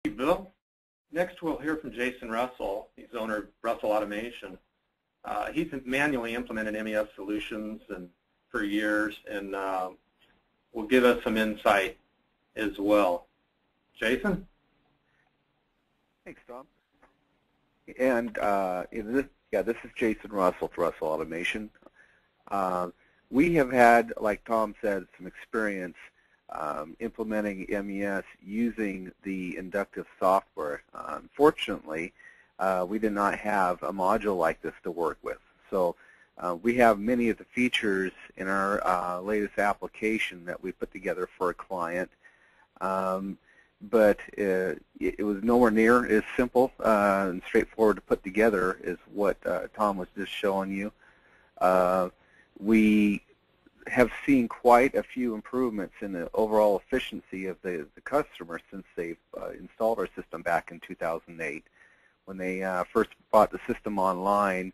Bill. Next, we'll hear from Jason Russell. He's owner of Russell Automation. He's manually implemented MES solutions for years, and will give us some insight as well. Jason? Thanks, Tom. And this is Jason Russell with Russell Automation. We have had, like Tom said, some experience implementing MES using the inductive software. Unfortunately, we did not have a module like this to work with. So we have many of the features in our latest application that we put together for a client, but it was nowhere near as simple and straightforward to put together as what Tom was just showing you. We have seen quite a few improvements in the overall efficiency of the customer since they've installed our system back in 2008. When they first brought the system online,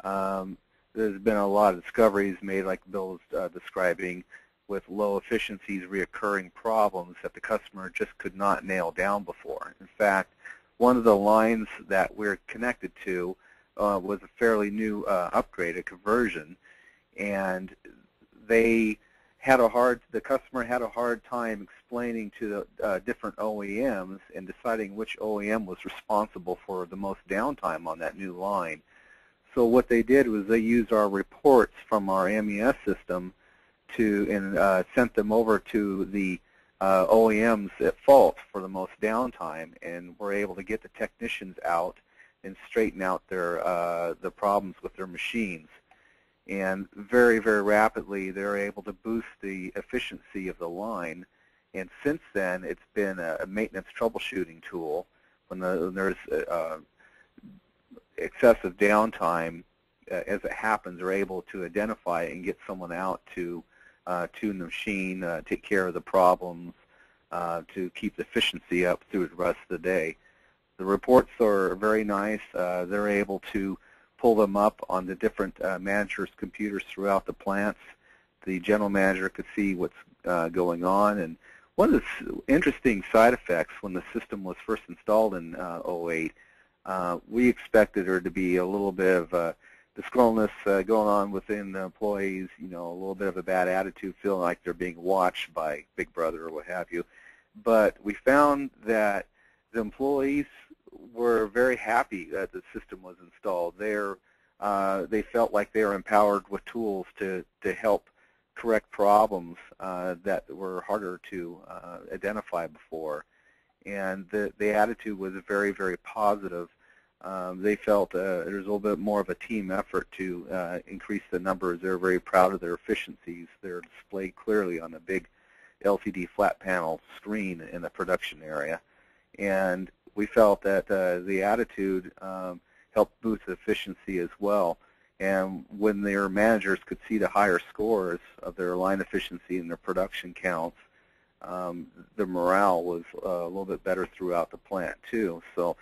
there's been a lot of discoveries made, like Bill was describing, with low efficiencies, reoccurring problems that the customer just could not nail down before. In fact, one of the lines that we're connected to was a fairly new upgrade, a conversion, and the customer had a hard time explaining to the different OEMs and deciding which OEM was responsible for the most downtime on that new line. So what they did was they used our reports from our MES system and sent them over to the OEMs at fault for the most downtime, and were able to get the technicians out and straighten out the problems with their machines. And very, very rapidly, they're able to boost the efficiency of the line. And since then, it's been a maintenance troubleshooting tool. When there's excessive downtime, as it happens, they're able to identify it and get someone out to tune the machine, take care of the problems, to keep the efficiency up through the rest of the day. The reports are very nice. They're able to pull them up on the different managers' computers throughout the plants. The general manager could see what's going on. And one of the interesting side effects when the system was first installed in 2008, we expected there to be a little bit of disgruntledness going on within the employees, a little bit of a bad attitude, feeling like they're being watched by Big Brother or what have you. But we found that the employees were very happy that the system was installed. They felt like they were empowered with tools to help correct problems that were harder to identify before. And the attitude was very, very positive. They felt there's a little bit more of a team effort to increase the numbers. They're very proud of their efficiencies. They're displayed clearly on a big LCD flat panel screen in the production area. And we felt that the attitude helped boost efficiency as well. And when their managers could see the higher scores of their line efficiency and their production counts, the morale was a little bit better throughout the plant too. So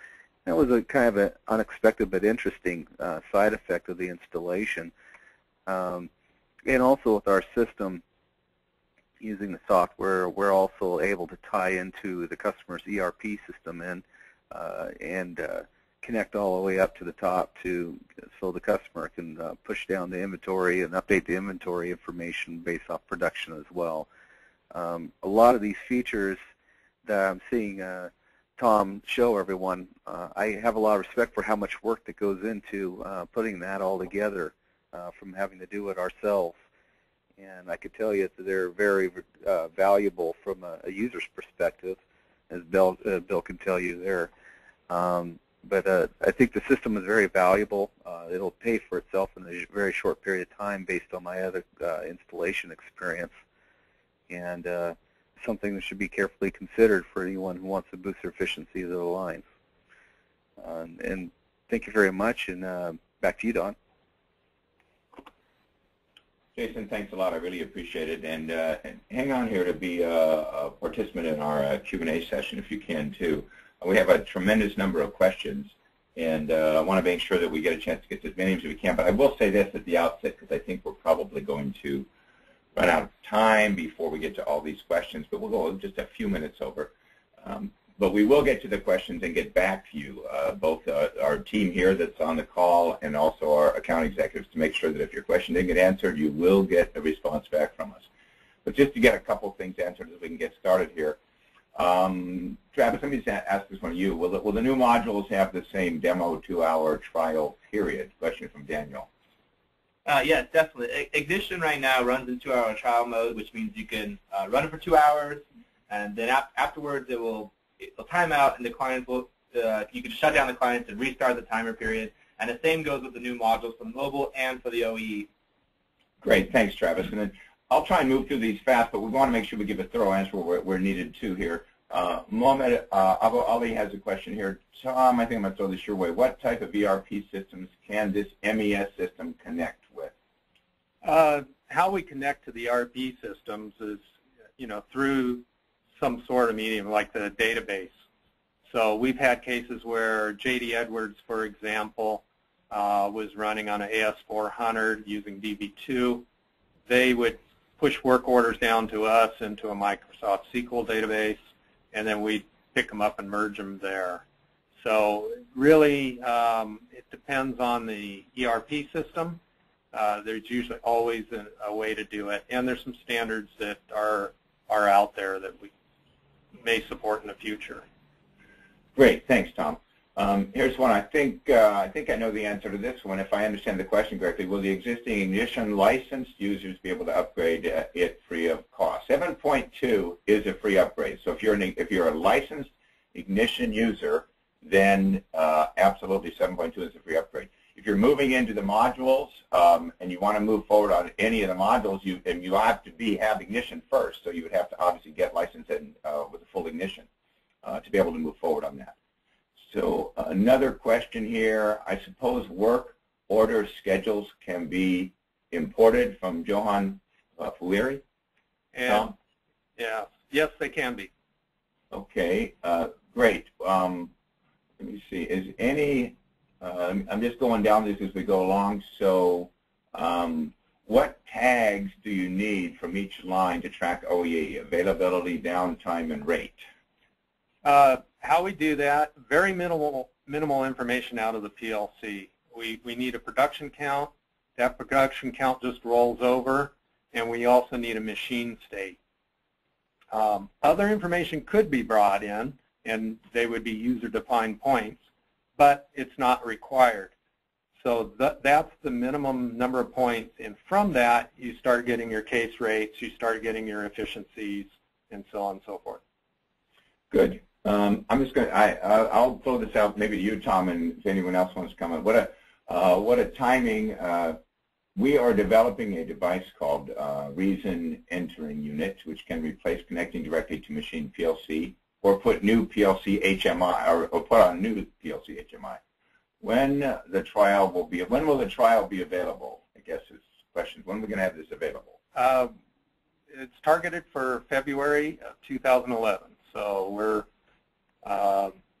that was a kind of an unexpected but interesting side effect of the installation. And also with our system, using the software, we're also able to tie into the customer's ERP system and connect all the way up to the top so the customer can push down the inventory and update the inventory information based off production as well. A lot of these features that I'm seeing Tom show everyone, I have a lot of respect for how much work that goes into putting that all together from having to do it ourselves. And I could tell you that they're very valuable from a user's perspective, as Bill can tell you there. But I think the system is very valuable. It'll pay for itself in a very short period of time based on my other installation experience, and something that should be carefully considered for anyone who wants to boost their efficiency of the lines. And thank you very much, and back to you, Don. Jason, thanks a lot. I really appreciate it. And hang on here to be a participant in our Q&A session if you can, too. We have a tremendous number of questions, and I want to make sure that we get a chance to get to as many as we can. But I will say this at the outset, because I think we're probably going to run out of time before we get to all these questions, but we'll go just a few minutes over. But we will get to the questions and get back to you, both our team here that's on the call and also our account executives, to make sure that if your question didn't get answered, you will get a response back from us. But just to get a couple of things answered as we can get started here. Travis, let me just ask this one to you. Will the new modules have the same demo 2-hour trial period? Question from Daniel. Yes, definitely. Ignition right now runs in 2-hour trial mode, which means you can run it for 2 hours, and then afterwards it'll time out, and the client will you can shut down the client and restart the timer period. And the same goes with the new modules for the mobile and for the OE. Great, thanks, Travis. And then I'll try and move through these fast, but we want to make sure we give a thorough answer where needed to here. Mohamed Abu Ali has a question here. Tom, I think I'm going to throw this your way. What type of ERP systems can this MES system connect with? How we connect to the ERP systems is, through some sort of medium like the database. So we've had cases where J.D. Edwards, for example, was running on an AS400 using DB2. They would push work orders down to us into a Microsoft SQL database, and then we'd pick them up and merge them there. So really, it depends on the ERP system. There's usually always a way to do it, and there's some standards that are out there that we may support in the future. Great, thanks, Tom. Here's one. I think I know the answer to this one. If I understand the question correctly, will the existing Ignition licensed users be able to upgrade it free of cost? 7.2 is a free upgrade. So if you're a licensed Ignition user, then absolutely 7.2 is a free upgrade. If you're moving into the modules and you want to move forward on any of the modules, you have to have Ignition first. So you would have to obviously get licensed in, with a full Ignition to be able to move forward on that. So another question here. I suppose work order schedules can be imported from Johan Fuleri? Yeah. Yes, they can be. Okay, great. Let me see. Is any? I'm just going down this as we go along. So, what tags do you need from each line to track OEE? Availability, downtime, and rate. How we do that, very minimal information out of the PLC. We need a production count. That production count just rolls over, and we also need a machine state. Other information could be brought in, and they would be user-defined points, but it's not required. So that's the minimum number of points, and from that, you start getting your case rates, you start getting your efficiencies, and so on and so forth. Good. I'm just going to, I'll throw this out maybe to you, Tom, and if anyone else wants to comment. What a timing. We are developing a device called Reason Entering Unit, which can replace connecting directly to machine PLC or put new PLC HMI or put on new PLC HMI. When will the trial be available? I guess is the question. When are we going to have this available? It's targeted for February of 2011. So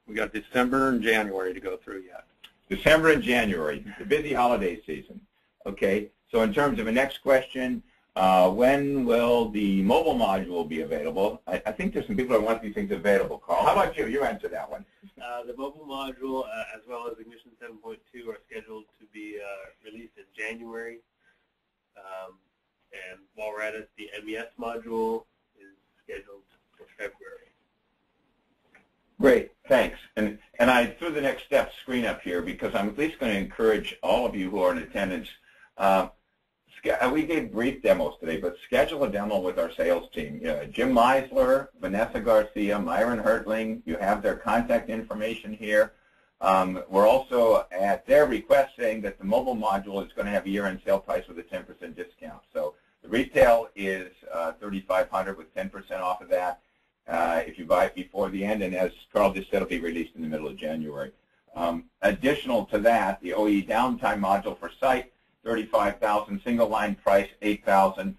we got December and January to go through yet. December and January, the busy holiday season. Okay, so in terms of the next question, when will the mobile module be available? I think there's some people that want these things available. Carl, how about you? You answer that one. The mobile module, as well as Ignition 7.2, are scheduled to be released in January. And while we're at it, the MES module is scheduled for February. Great, thanks. And I threw the next step screen up here because I'm at least going to encourage all of you who are in attendance. We gave brief demos today, but schedule a demo with our sales team. Jim Meisler, Vanessa Garcia, Myron Hertling, you have their contact information here. We're also at their request saying that the mobile module is going to have a year-end sale price with a 10% discount. So the retail is $3,500 with 10% off of that. If you buy it before the end, and as Carl just said, it'll be released in the middle of January. Additional to that, the OE downtime module for site, $35,000, single line price, $8,000.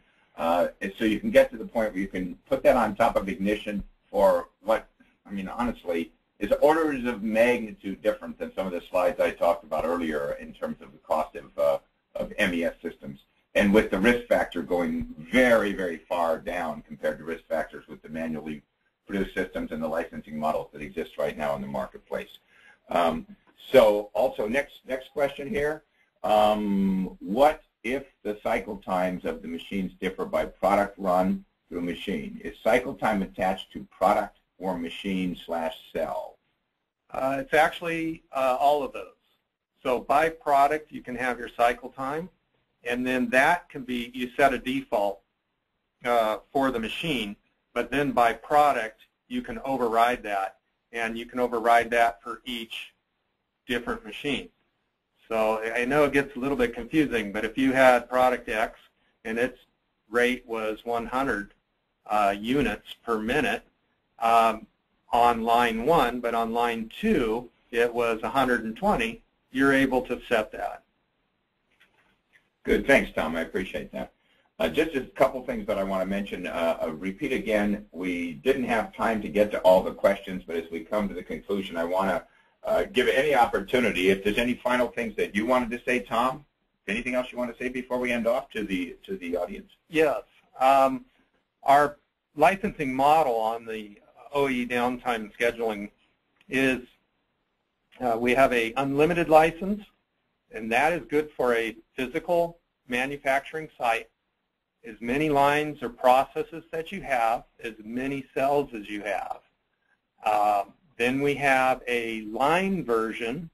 So you can get to the point where you can put that on top of Ignition for what, I mean, honestly, is orders of magnitude different than some of the slides I talked about earlier in terms of the cost of MES systems. And with the risk factor going very, very far down compared to risk factors with the manually produce systems and the licensing models that exist right now in the marketplace. So also next question here, what if the cycle times of the machines differ by product run through machine? Is cycle time attached to product or machine/cell? It's actually all of those. So by product, you can have your cycle time, and then that can be, you set a default for the machine, but then by product, you can override that, and you can override that for each different machine. So I know it gets a little bit confusing, but if you had product X and its rate was 100 units per minute on line 1, but on line 2 it was 120, you're able to set that. Good. Thanks, Tom. I appreciate that. Just a couple things that I want to mention. Repeat again, we didn't have time to get to all the questions, but as we come to the conclusion, I want to give any opportunity. If there's any final things that you wanted to say, Tom, anything else you want to say before we end off to the audience? Yes. Our licensing model on the OE downtime scheduling is we have a unlimited license, and that is good for a physical manufacturing site. As many lines or processes that you have, as many cells as you have. Then we have a line version,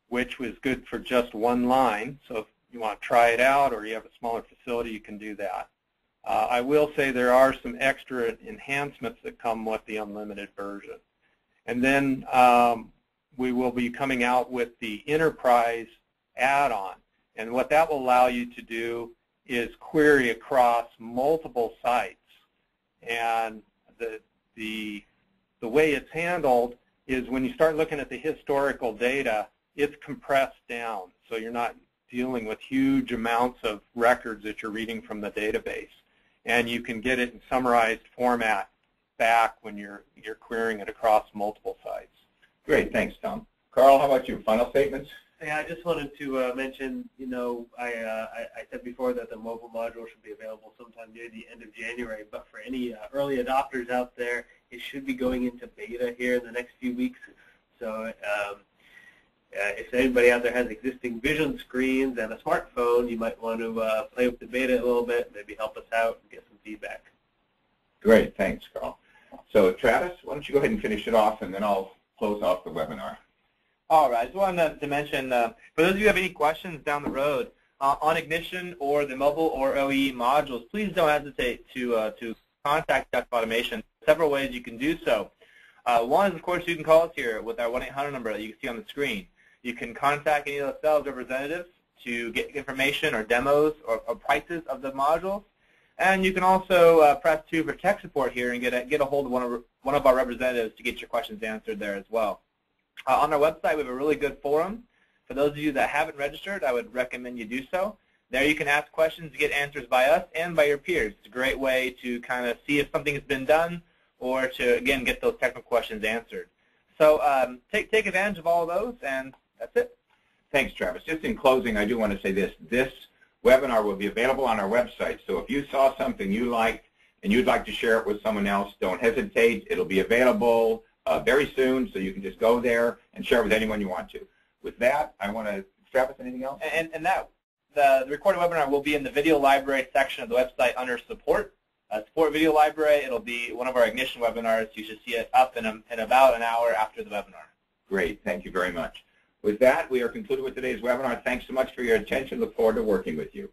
which was good for just one line. So if you want to try it out or you have a smaller facility, you can do that. I will say there are some extra enhancements that come with the unlimited version. And then we will be coming out with the enterprise add-on. And what that will allow you to do is query across multiple sites. And the way it's handled is when you start looking at the historical data, it's compressed down. So you're not dealing with huge amounts of records that you're reading from the database. And you can get it in summarized format back when you're querying it across multiple sites. Great. Thanks, Tom. Carl, how about you? Final statements? Yeah, I just wanted to mention, I said before that the mobile module should be available sometime near the end of January, but for any early adopters out there, it should be going into beta here in the next few weeks. So if anybody out there has existing vision screens and a smartphone, you might want to play with the beta a little bit, maybe help us out and get some feedback. Great. Thanks, Carl. So Travis, why don't you go ahead and finish it off, and then I'll close off the webinar. All right. I just wanted to mention, for those of you who have any questions down the road on Ignition or the mobile or OE modules, please don't hesitate to contact Inductive Automation. Several ways you can do so. One is, of course, you can call us here with our 1-800 number that you can see on the screen. You can contact any of the sales representatives to get information or demos or prices of the modules. And you can also press 2 for tech support here and get a hold of one of our representatives to get your questions answered there as well. On our website, we have a really good forum. For those of you that haven't registered, I would recommend you do so. There you can ask questions to get answers by us and by your peers. It's a great way to kind of see if something has been done or to, again, get those technical questions answered. So take advantage of all of those, and that's it. Thanks, Travis. Just in closing, I do want to say this. This webinar will be available on our website. So if you saw something you liked and you'd like to share it with someone else, don't hesitate. It'll be available very soon, so you can just go there and share it with anyone you want to. With that, I want to, Travis, anything else? And that the recorded webinar will be in the video library section of the website under support. Support video library. It'll be one of our Ignition webinars. You should see it up in about an hour after the webinar. Great. Thank you very much. With that, we are concluded with today's webinar. Thanks so much for your attention. Look forward to working with you.